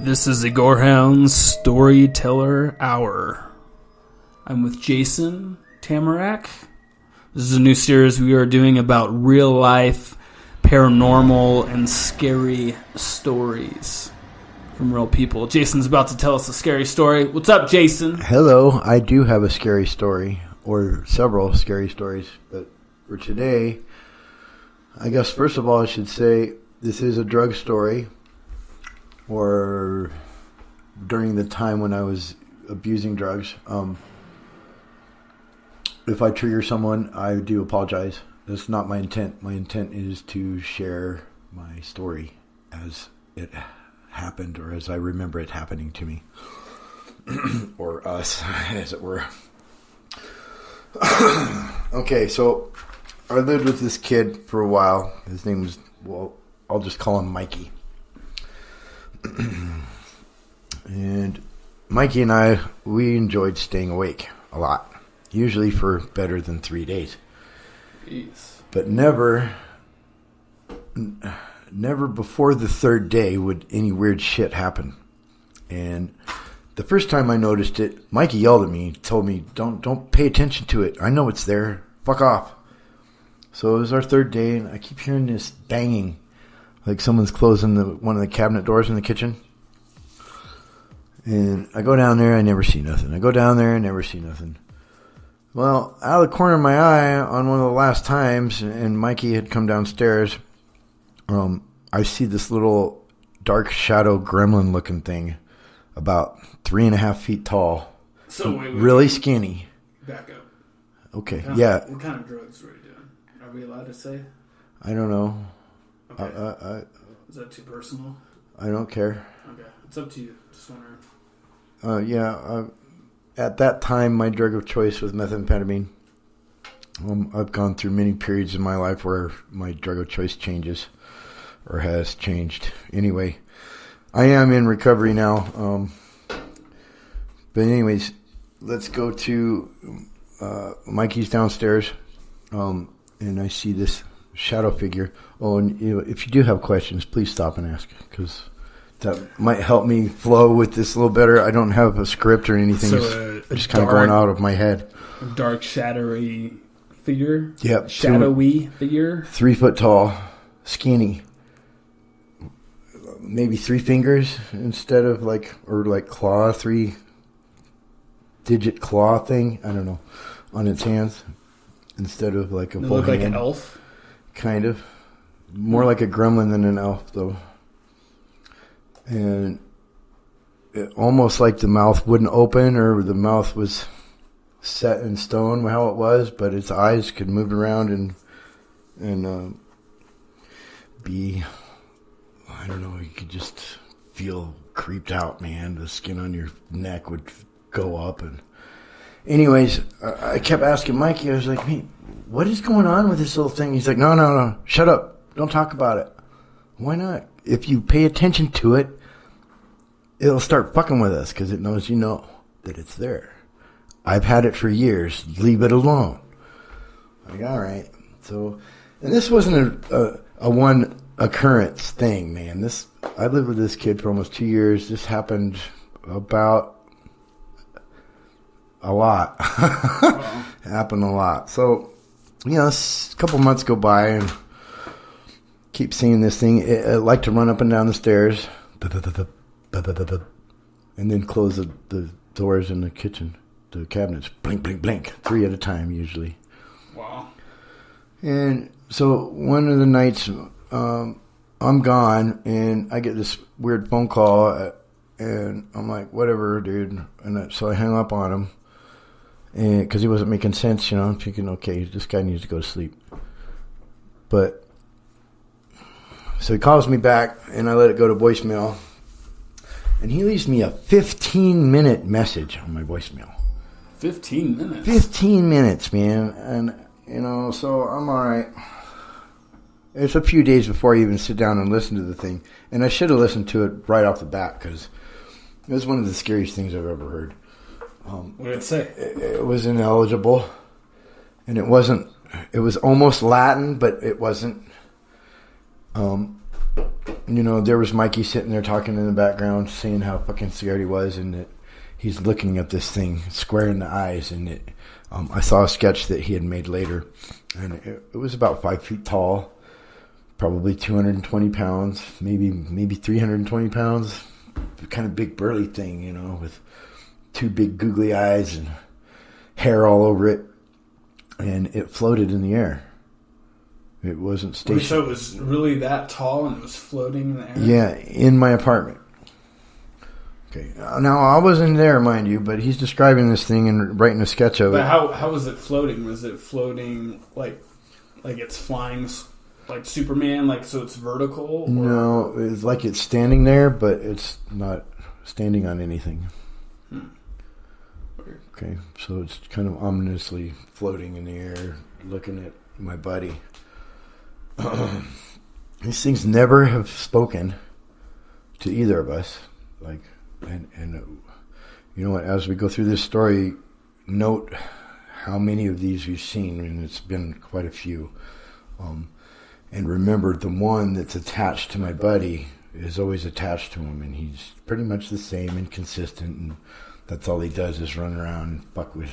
This is the Gorehound Storyteller Hour. I'm with Jason Tamarack. This is a new series we are doing about real life, paranormal, and scary stories from real people. Jason's about to tell us a scary story. What's up, Jason? Hello. I do have a scary story, or several scary stories, but for today, I guess first of all I should say this is a drug story, or during the time when I was abusing drugs. If I trigger someone, I do apologize. That's not my intent. My intent is to share my story as it happened, or as I remember it happening to me. Or us, as it were. Okay, so I lived with this kid for a while. His name was, well, I'll just call him Mikey. And Mikey and I, we enjoyed staying awake a lot. Usually for better than 3 days. Jeez. But never before the third day would any weird shit happen. And the first time I noticed it, Mikey yelled at me, told me, don't pay attention to it. I know it's there. Fuck off. So it was our third day, and I keep hearing this banging, like someone's closing one of the cabinet doors in the kitchen. And I go down there, I never see nothing. I go down there, I never see nothing. Well, out of the corner of my eye, on one of the last times, and Mikey had come downstairs, I see this little dark shadow gremlin-looking thing, about 3.5 feet tall. So wait, really skinny. Back up. Okay, What kind of drugs were you doing? Are we allowed to say? I don't know. Okay. Is that too personal? I don't care. Okay, it's up to you. Just wondering. At that time, my drug of choice was methamphetamine. I've gone through many periods in my life where my drug of choice changes, or has changed. Anyway, I am in recovery now. But anyways, let's go to Mikey's downstairs, and I see this shadow figure. Oh, and if you do have questions, please stop and ask, because that might help me flow with this a little better. I don't have a script or anything. So it's just kind of going out of my head. A dark, shadowy figure? Yep. Shadowy figure? 3 foot tall, skinny. Maybe 3 fingers instead of like claw, 3-digit claw thing. I don't know. On its hands instead of like a full hand. Look like an elf? Kind of. More like a gremlin than an elf, though. And it almost like the mouth wouldn't open, or the mouth was set in stone how it was, but its eyes could move around and be, I don't know, you could just feel creeped out, man. The skin on your neck would go up. And anyways, I kept asking Mikey, I was like, hey, what is going on with this little thing? He's like, no, shut up. Don't talk about it. Why not? If you pay attention to it, it'll start fucking with us because it knows you know that it's there. I've had it for years. Leave it alone. Like, all right. So, and this wasn't a one occurrence thing, man. I lived with this kid for almost 2 years. This happened about a lot. Wow. It happened a lot. So, a couple months go by and keep seeing this thing. It liked to run up and down the stairs, and then close the doors in the kitchen, the cabinets, blink, blink, blink, 3 at a time usually. Wow. And so one of the nights, I'm gone, and I get this weird phone call, and I'm like, whatever, dude. And so I hung up on him, and because he wasn't making sense, I'm thinking, okay, this guy needs to go to sleep. But so he calls me back, and I let it go to voicemail. And he leaves me a 15-minute message on my voicemail. 15 minutes? 15 minutes, man. And, so I'm all right. It's a few days before I even sit down and listen to the thing. And I should have listened to it right off the bat, because it was one of the scariest things I've ever heard. What did it say? It was ineligible. And it was almost Latin, but it wasn't. there was Mikey sitting there talking in the background, saying how fucking scared he was, and that he's looking at this thing square in the eyes. And I saw a sketch that he had made later, and it was about 5 feet tall, probably 220 pounds, maybe 320 pounds, kind of big burly thing, with two big googly eyes and hair all over it, and it floated in the air. It wasn't stationary. So it was really that tall and it was floating in the air? Yeah, in my apartment. Okay. Now, I wasn't there, mind you, but he's describing this thing and writing a sketch of it. But how was it floating? Was it floating like it's flying like Superman, like so it's vertical? Or? No, it's like it's standing there, but it's not standing on anything. Okay, so it's kind of ominously floating in the air, looking at my buddy. These things never have spoken to either of us. And you know what? As we go through this story, note how many of these you've seen, and it's been quite a few. And remember, the one that's attached to my buddy is always attached to him, and he's pretty much the same and consistent, and that's all he does is run around and fuck with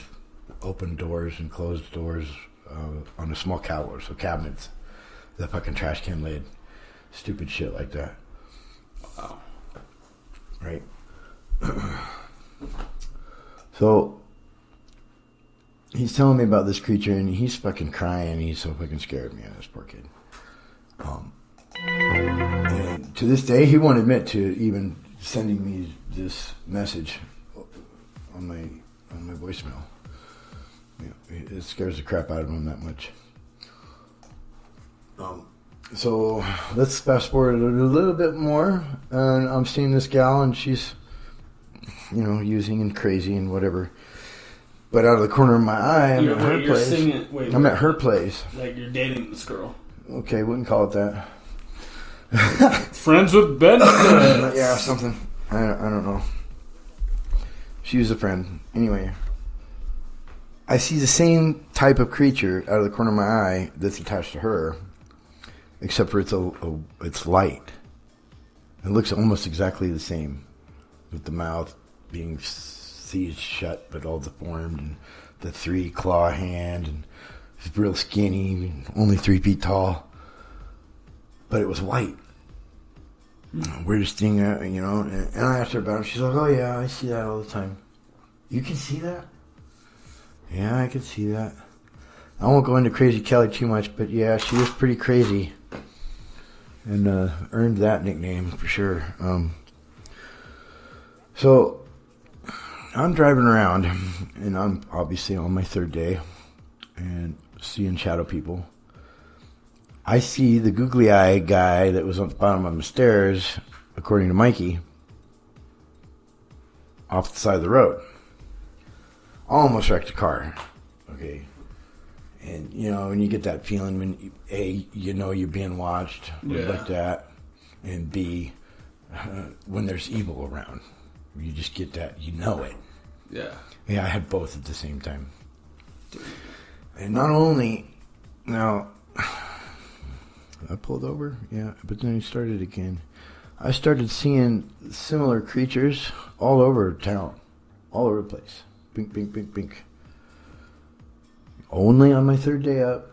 open doors and closed doors on a small cabinet, so cabinets, the fucking trash can lid, stupid shit like that. Wow. Right? So he's telling me about this creature, and he's fucking crying. He's so fucking scared, man, this poor kid. And to this day, he won't admit to even sending me this message on my voicemail. It scares the crap out of him that much. So let's fast forward a little bit more, and I'm seeing this gal, and she's, using and crazy and whatever. But out of the corner of my eye, I'm at her place. I'm at her place. Like you're dating this girl. Okay, wouldn't call it that. Friends with benefits. Yeah, something. I don't know. She was a friend. Anyway, I see the same type of creature out of the corner of my eye that's attached to her, except for it's light. It looks almost exactly the same, with the mouth being seized shut but all deformed, and the 3-claw hand, and it's real skinny, only 3 feet tall, but it was white. Weirdest thing, and I asked her about it. She's like, "Oh yeah, I see that all the time." You can see that? Yeah, I can see that. I won't go into Crazy Kelly too much, but yeah, she was pretty crazy, and earned that nickname for sure. So I'm driving around, and I'm obviously on my 3rd day, and seeing shadow people. I see the googly eye guy that was on the bottom of the stairs, according to Mikey, off the side of the road. Almost wrecked a car. Okay. And, when you get that feeling when, A, you're being watched, like that, and B, when there's evil around. You just get that, it. Yeah. Yeah, I had both at the same time. And not only, now, I pulled over, yeah, but then I started again. I started seeing similar creatures all over town, all over the place. Bink, bink, bink, bink. Only on my 3rd day up.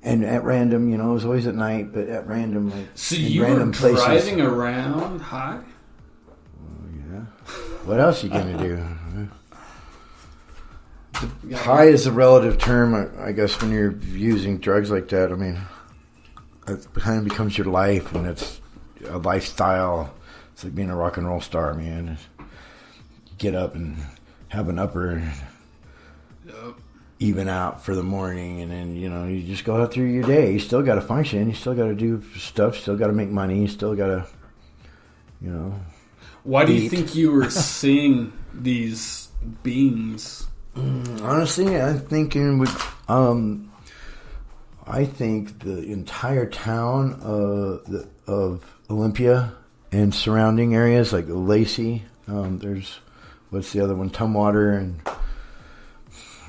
And at random, it was always at night, but at random, so in you random were places. Driving around high? Oh, yeah. What else you gonna do? High is a relative term, I guess, when you're using drugs like that. I mean, it kind of becomes your life, and it's a lifestyle. It's like being a rock and roll star, man. You get up and have an upper, even out for the morning, and then, you just go out through your day. You still got to function. You still got to do stuff. Still got to make money. You still got to, Why do you think you were seeing these beings? Honestly, I'm thinking I think the entire town of Olympia and surrounding areas like Lacey. There's what's the other one? Tumwater and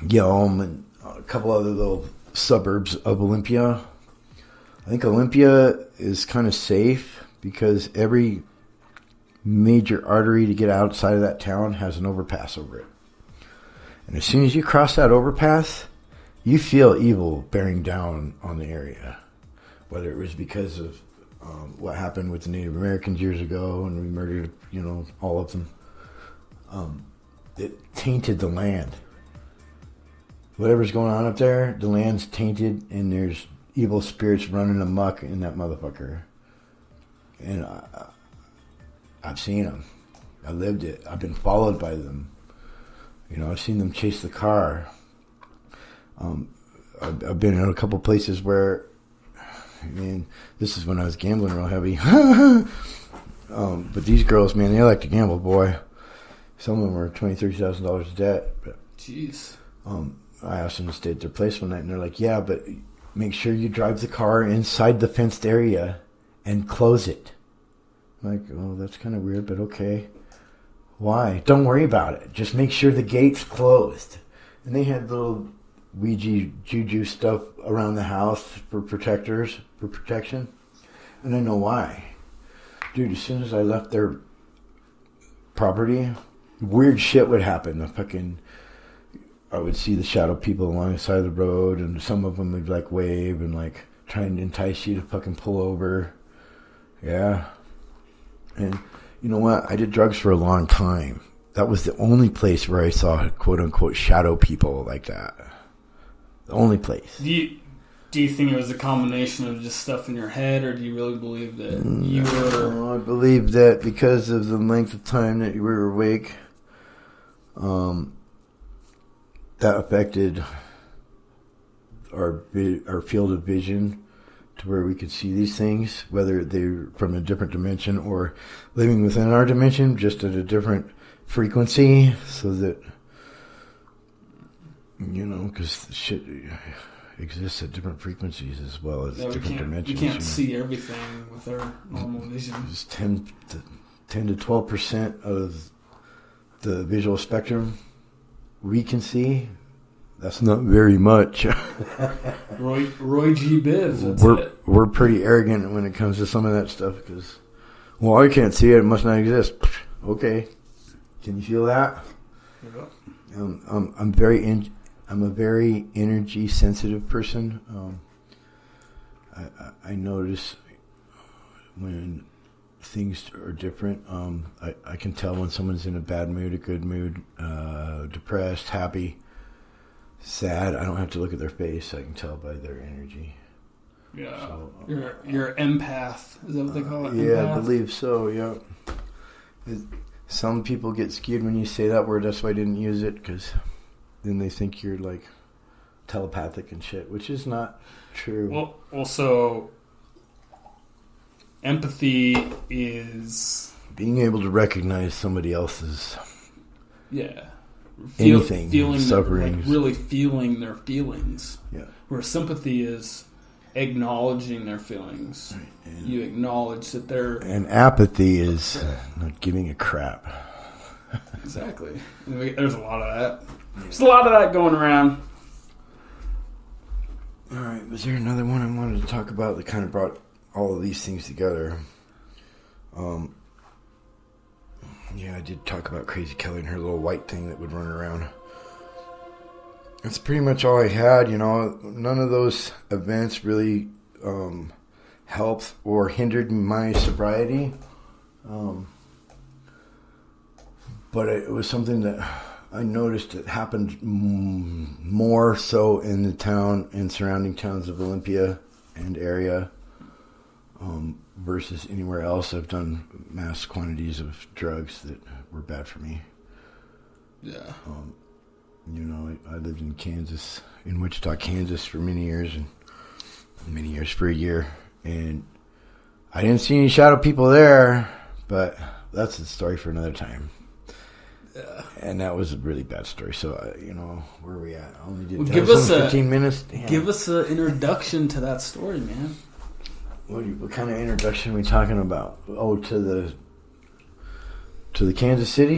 Yelm and a couple other little suburbs of Olympia. I think Olympia is kind of safe because every major artery to get outside of that town has an overpass over it. And as soon as you cross that overpass, you feel evil bearing down on the area. Whether it was because of what happened with the Native Americans years ago and we murdered, all of them. It tainted the land. Whatever's going on up there, the land's tainted and there's evil spirits running amok in that motherfucker. And I've seen them. I lived it. I've been followed by them. I've seen them chase the car. I've been in a couple places where, this is when I was gambling real heavy. But these girls, man, they like to gamble, boy. Some of them were $20,000, $30,000 in debt. But, jeez. I asked them to stay at their place one night, and they're like, yeah, but make sure you drive the car inside the fenced area and close it. I'm like, oh, that's kind of weird, but okay. Why? Don't worry about it. Just make sure the gate's closed. And they had little Ouija juju stuff around the house for protection. And I know why. Dude, as soon as I left their property, weird shit would happen. I would see the shadow people along the side of the road, and some of them would wave and try and entice you to fucking pull over. Yeah. And you know what? I did drugs for a long time. That was the only place where I saw quote unquote shadow people like that. The only place. Do you think it was a combination of just stuff in your head, or do you really believe that you were... I believe that because of the length of time that you were awake, that affected our field of vision to where we could see these things, whether they're from a different dimension or living within our dimension, just at a different frequency, so that, because shit exists at different frequencies as well as different dimensions. We can't see everything with our normal vision. It's 10 to 12% of the visual spectrum we can see. That's not very much. Roy G. Biv. We're pretty arrogant when it comes to some of that stuff because, I can't see it. It must not exist. Okay, can you feel that? Yeah. I'm a very energy sensitive person. I notice when things are different. I can tell when someone's in a bad mood, a good mood, depressed, happy, sad. I don't have to look at their face. I can tell by their energy. Yeah. So, you're empath. Is that what they call it? Yeah, Empath? I believe so, yeah. Some people get skewed when you say that word. That's why I didn't use it, because then they think you're telepathic and shit, which is not true. Well, also, empathy is being able to recognize somebody else's feeling suffering, really feeling their feelings. Yeah. Where sympathy is acknowledging their feelings. Right. You acknowledge that they're... And apathy is not giving a crap. Exactly. There's a lot of that. There's a lot of that going around. All right. Was there another one I wanted to talk about that kind of brought all of these things together? Yeah, I did talk about Crazy Kelly and her little white thing that would run around. That's pretty much all I had, None of those events really helped or hindered my sobriety. But it was something that I noticed that happened more so in the town and surrounding towns of Olympia and area versus anywhere else. I've done mass quantities of drugs that were bad for me. Yeah. I lived in Kansas, in Wichita, Kansas for many years, and many years for a year. And I didn't see any shadow people there, but that's a story for another time. Yeah. And that was a really bad story. So, where are we at? I only did give us 15 minutes. Damn. Give us an introduction to that story, man. What kind of introduction are we talking about? Oh, to the Kansas City?